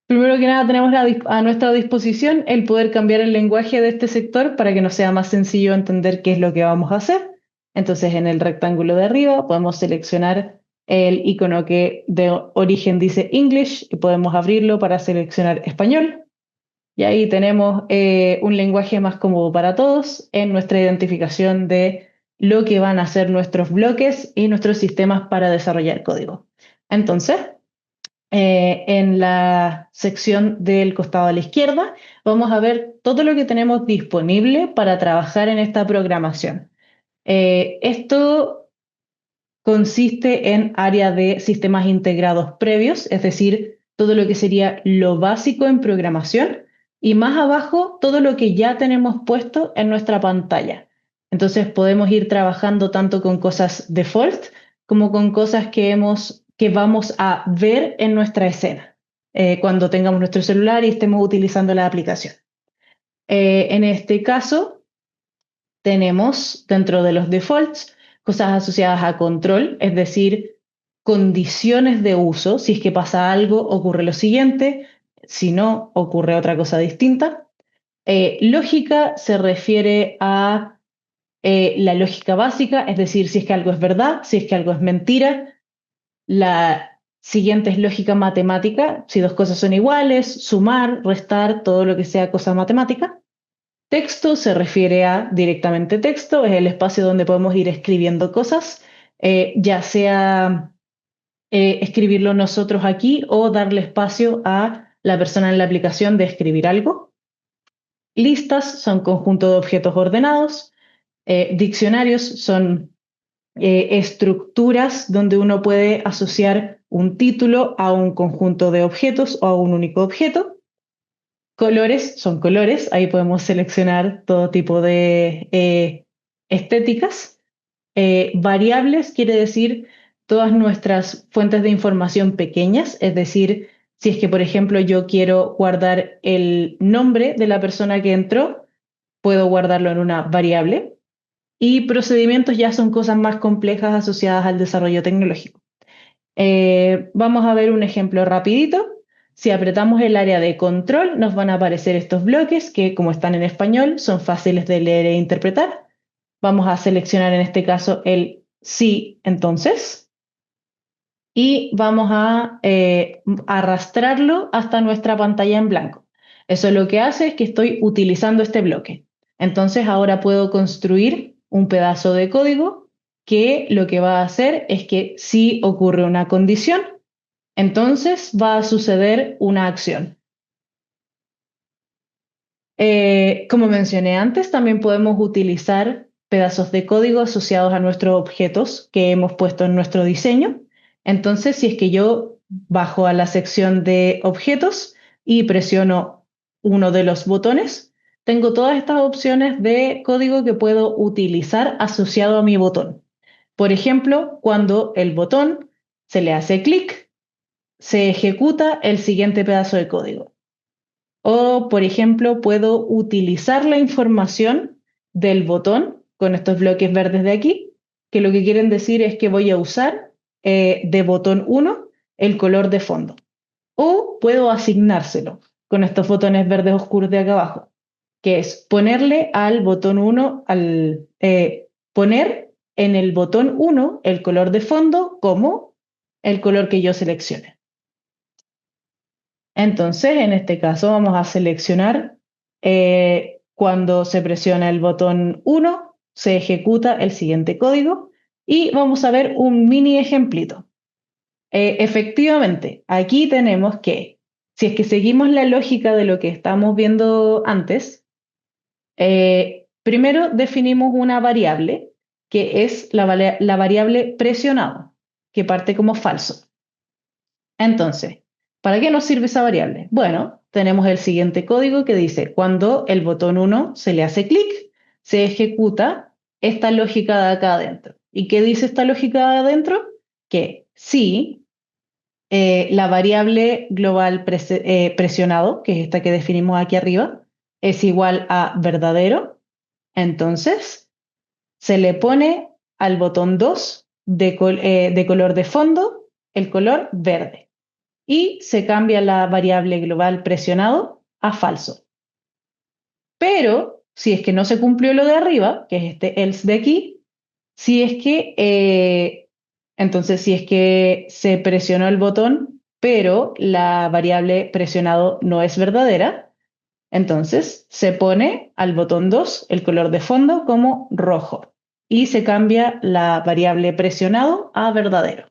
Primero que nada, tenemos a nuestra disposición el poder cambiar el lenguaje de este sector para que nos sea más sencillo entender qué es lo que vamos a hacer. Entonces, en el rectángulo de arriba podemos seleccionar el icono que de origen dice English y podemos abrirlo para seleccionar español. Y ahí tenemos un lenguaje más cómodo para todos en nuestra identificación de lo que van a ser nuestros bloques y nuestros sistemas para desarrollar código. Entonces, en la sección del costado a la izquierda, vamos a ver todo lo que tenemos disponible para trabajar en esta programación. Esto consiste en área de sistemas integrados previos, es decir, todo lo que sería lo básico en programación, y más abajo todo lo que ya tenemos puesto en nuestra pantalla. Entonces podemos ir trabajando tanto con cosas default como con cosas que vamos a ver en nuestra escena cuando tengamos nuestro celular y estemos utilizando la aplicación. En este caso, tenemos dentro de los defaults cosas asociadas a control, es decir, condiciones de uso. Si es que pasa algo, ocurre lo siguiente, si no, ocurre otra cosa distinta. Lógica se refiere a la lógica básica, es decir, si es que algo es verdad, si es que algo es mentira. La siguiente es lógica matemática, si dos cosas son iguales, sumar, restar, todo lo que sea cosa matemática. Texto se refiere a directamente texto, es el espacio donde podemos ir escribiendo cosas, ya sea escribirlo nosotros aquí o darle espacio a la persona en la aplicación de escribir algo. Listas son conjunto de objetos ordenados. Diccionarios son estructuras donde uno puede asociar un título a un conjunto de objetos o a un único objeto. Colores son colores, ahí podemos seleccionar todo tipo de estéticas. Variables quiere decir todas nuestras fuentes de información pequeñas, es decir, si es que, por ejemplo, yo quiero guardar el nombre de la persona que entró, puedo guardarlo en una variable. Y procedimientos ya son cosas más complejas asociadas al desarrollo tecnológico. Vamos a ver un ejemplo rapidito. Si apretamos el área de control, nos van a aparecer estos bloques que, como están en español, son fáciles de leer e interpretar. Vamos a seleccionar en este caso el sí, entonces, y vamos a arrastrarlo hasta nuestra pantalla en blanco. Eso lo que hace es que estoy utilizando este bloque. Entonces ahora puedo construir un pedazo de código que lo que va a hacer es que si ocurre una condición, entonces va a suceder una acción. Como mencioné antes, también podemos utilizar pedazos de código asociados a nuestros objetos que hemos puesto en nuestro diseño. Entonces, si es que yo bajo a la sección de objetos y presiono uno de los botones, tengo todas estas opciones de código que puedo utilizar asociado a mi botón. Por ejemplo, cuando el botón se le hace clic, se ejecuta el siguiente pedazo de código. O, por ejemplo, puedo utilizar la información del botón con estos bloques verdes de aquí, que lo que quieren decir es que voy a usar de botón 1 el color de fondo. O puedo asignárselo con estos botones verdes oscuros de acá abajo, que es ponerle al botón 1, poner en el botón 1 el color de fondo como el color que yo seleccione. Entonces, en este caso vamos a seleccionar cuando se presiona el botón 1, se ejecuta el siguiente código y vamos a ver un mini ejemplito. Efectivamente, aquí tenemos que, si es que seguimos la lógica de lo que estamos viendo antes, primero definimos una variable que es la variable presionado, que parte como falso. Entonces, ¿para qué nos sirve esa variable? Bueno, tenemos el siguiente código que dice, cuando el botón 1 se le hace clic, se ejecuta esta lógica de acá adentro. ¿Y qué dice esta lógica de adentro? Que si la variable global presionado, que es esta que definimos aquí arriba, es igual a verdadero, entonces se le pone al botón 2 de color de fondo el color verde y se cambia la variable global presionado a falso. Pero si es que no se cumplió lo de arriba, que es este else de aquí, entonces si es que se presionó el botón, pero la variable presionado no es verdadera, entonces se pone al botón 2 el color de fondo como rojo y se cambia la variable presionado a verdadero.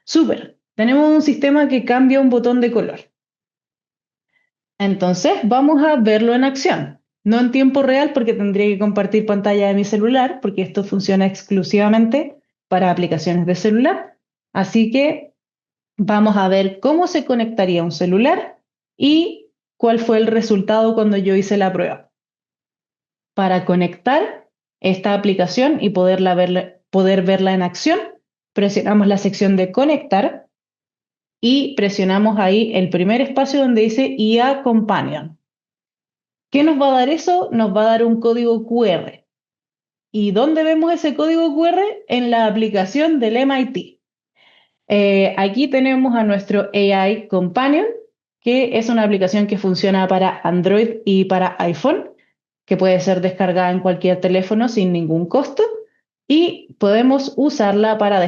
Súper, tenemos un sistema que cambia un botón de color. Entonces vamos a verlo en acción. No en tiempo real porque tendría que compartir pantalla de mi celular porque esto funciona exclusivamente para aplicaciones de celular. Así que vamos a ver cómo se conectaría un celular y cuál fue el resultado cuando yo hice la prueba. Para conectar esta aplicación y poder verla en acción, presionamos la sección de conectar y presionamos ahí el primer espacio donde dice IA Companion. ¿Qué nos va a dar eso? Nos va a dar un código QR. ¿Y dónde vemos ese código QR? En la aplicación del MIT. Aquí tenemos a nuestro AI Companion, que es una aplicación que funciona para Android y para iPhone, que puede ser descargada en cualquier teléfono sin ningún costo, y podemos usarla para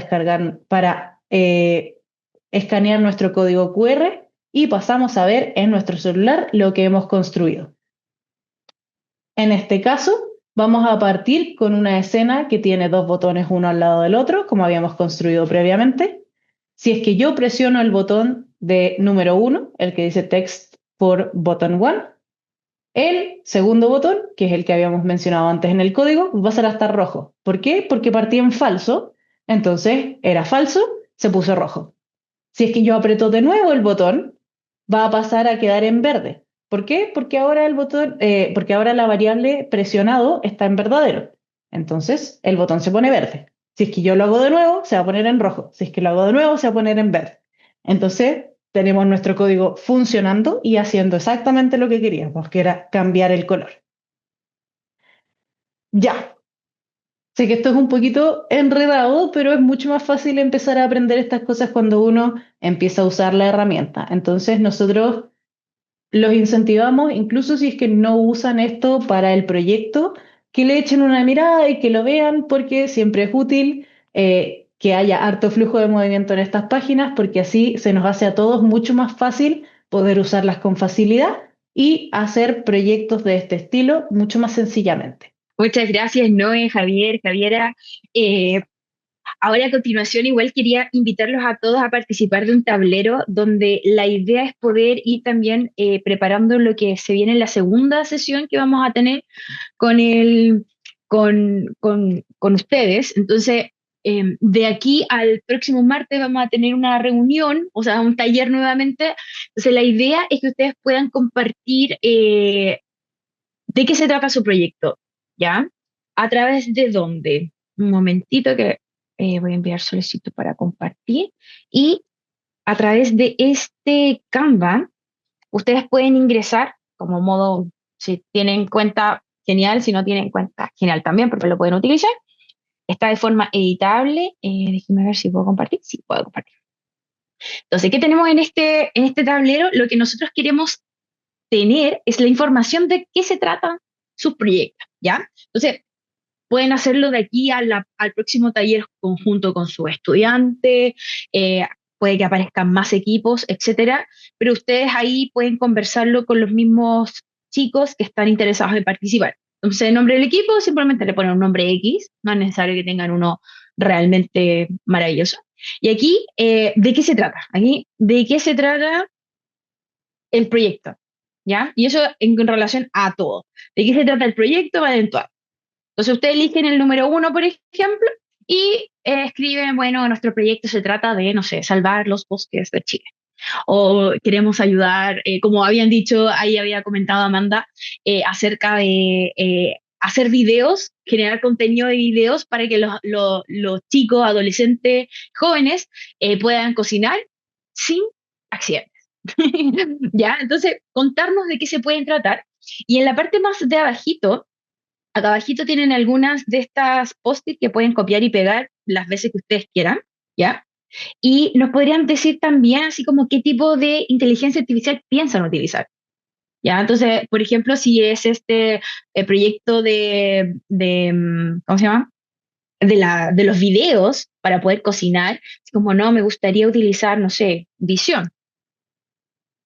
escanear nuestro código QR y pasamos a ver en nuestro celular lo que hemos construido. En este caso, vamos a partir con una escena que tiene dos botones uno al lado del otro, como habíamos construido previamente. Si es que yo presiono el botón de número 1, el que dice Text for Button 1, el segundo botón, que es el que habíamos mencionado antes en el código, va a ser hasta rojo. ¿Por qué? Porque partía en falso, entonces era falso, se puso rojo. Si es que yo aprieto de nuevo el botón, va a pasar a quedar en verde. ¿Por qué? Porque ahora la variable presionado está en verdadero. Entonces, el botón se pone verde. Si es que yo lo hago de nuevo, se va a poner en rojo. Si es que lo hago de nuevo, se va a poner en verde. Entonces, tenemos nuestro código funcionando y haciendo exactamente lo que queríamos, que era cambiar el color. Ya. Sé que esto es un poquito enredado, pero es mucho más fácil empezar a aprender estas cosas cuando uno empieza a usar la herramienta. Entonces nosotros los incentivamos, incluso si es que no usan esto para el proyecto, que le echen una mirada y que lo vean porque siempre es útil que haya harto flujo de movimiento en estas páginas porque así se nos hace a todos mucho más fácil poder usarlas con facilidad y hacer proyectos de este estilo mucho más sencillamente. Muchas gracias, Noé, Javier, Javiera. ahora a continuación igual quería invitarlos a todos a participar de un tablero donde la idea es poder ir también preparando lo que se viene en la segunda sesión que vamos a tener con, con ustedes. Entonces, de aquí al próximo martes vamos a tener una reunión, o sea, un taller nuevamente. Entonces, la idea es que ustedes puedan compartir de qué se trata su proyecto, ¿ya? ¿A través de dónde? Un momentito que voy a enviar solicitud para compartir. Y a través de este Canva, ustedes pueden ingresar como modo, si tienen cuenta, genial, si no tienen cuenta, genial también, porque lo pueden utilizar. Está de forma editable. Déjenme ver si puedo compartir. Sí, puedo compartir. Entonces, ¿qué tenemos en este tablero? Lo que nosotros queremos tener es la información de qué se trata sus proyectos, ¿ya? Entonces, pueden hacerlo de aquí al próximo taller conjunto con su estudiante, puede que aparezcan más equipos, etcétera, pero ustedes ahí pueden conversarlo con los mismos chicos que están interesados en participar. Entonces, el nombre del equipo simplemente le ponen un nombre X, no es necesario que tengan uno realmente maravilloso. Y aquí, ¿de qué se trata? Aquí, ¿de qué se trata el proyecto? ¿Ya? Y eso en relación a todo. ¿De qué se trata el proyecto? Va eventual. Entonces ustedes eligen el número 1, por ejemplo, y escriben, bueno, nuestro proyecto se trata de, no sé, salvar los bosques de Chile. O queremos ayudar, como habían dicho, ahí había comentado Amanda, acerca de hacer videos, generar contenido de videos para que los chicos, adolescentes, jóvenes puedan cocinar sin accidentes. ¿Ya? Entonces, contarnos de qué se pueden tratar. Y en la parte más de abajito, acá abajito tienen algunas de estas post-it que pueden copiar y pegar las veces que ustedes quieran, ¿ya? Y nos podrían decir también así como qué tipo de inteligencia artificial piensan utilizar, ¿ya? Entonces, por ejemplo, si es este proyecto ¿cómo se llama? De los videos para poder cocinar, es como, no, me gustaría utilizar, no sé, visión.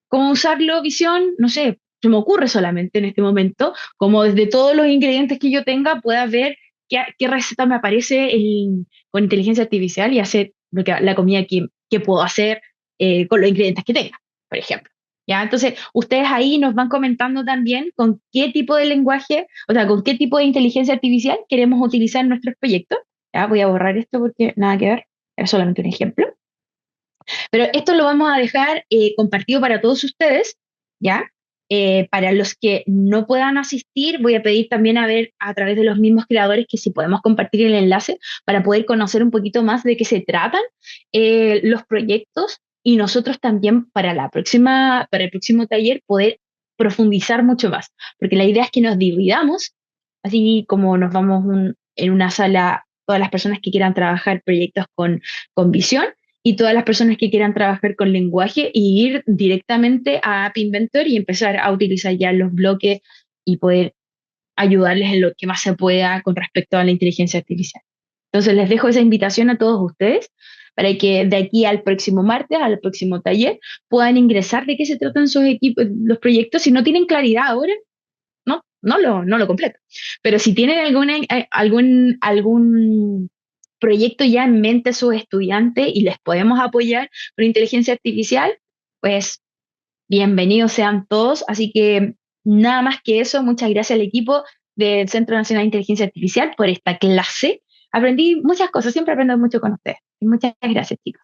¿Cómo usarlo, visión? No sé, se me ocurre solamente en este momento, como desde todos los ingredientes que yo tenga, pueda ver qué receta me aparece con inteligencia artificial y hacer la comida que puedo hacer con los ingredientes que tenga, por ejemplo. ¿Ya? Entonces, ustedes ahí nos van comentando también con qué tipo de lenguaje, o sea, con qué tipo de inteligencia artificial queremos utilizar en nuestros proyectos. ¿Ya? Voy a borrar esto porque nada que ver, es solamente un ejemplo. Pero esto lo vamos a dejar compartido para todos ustedes, ¿ya? Para los que no puedan asistir, voy a pedir también a ver a través de los mismos creadores que si podemos compartir el enlace para poder conocer un poquito más de qué se tratan los proyectos y nosotros también para el próximo taller poder profundizar mucho más, porque la idea es que nos dividamos, así como nos vamos en una sala, todas las personas que quieran trabajar proyectos con visión, y todas las personas que quieran trabajar con lenguaje y ir directamente a App Inventor y empezar a utilizar ya los bloques y poder ayudarles en lo que más se pueda con respecto a la inteligencia artificial. Entonces les dejo esa invitación a todos ustedes para que de aquí al próximo martes, al próximo taller, puedan ingresar de qué se tratan sus equipos, los proyectos. Si no tienen claridad ahora, no lo completo. Pero si tienen algún proyecto ya en mente a sus estudiantes y les podemos apoyar con inteligencia artificial, pues bienvenidos sean todos. Así que nada más que eso, muchas gracias al equipo del Centro Nacional de Inteligencia Artificial por esta clase. Aprendí muchas cosas, siempre aprendo mucho con ustedes. Muchas gracias, chicos.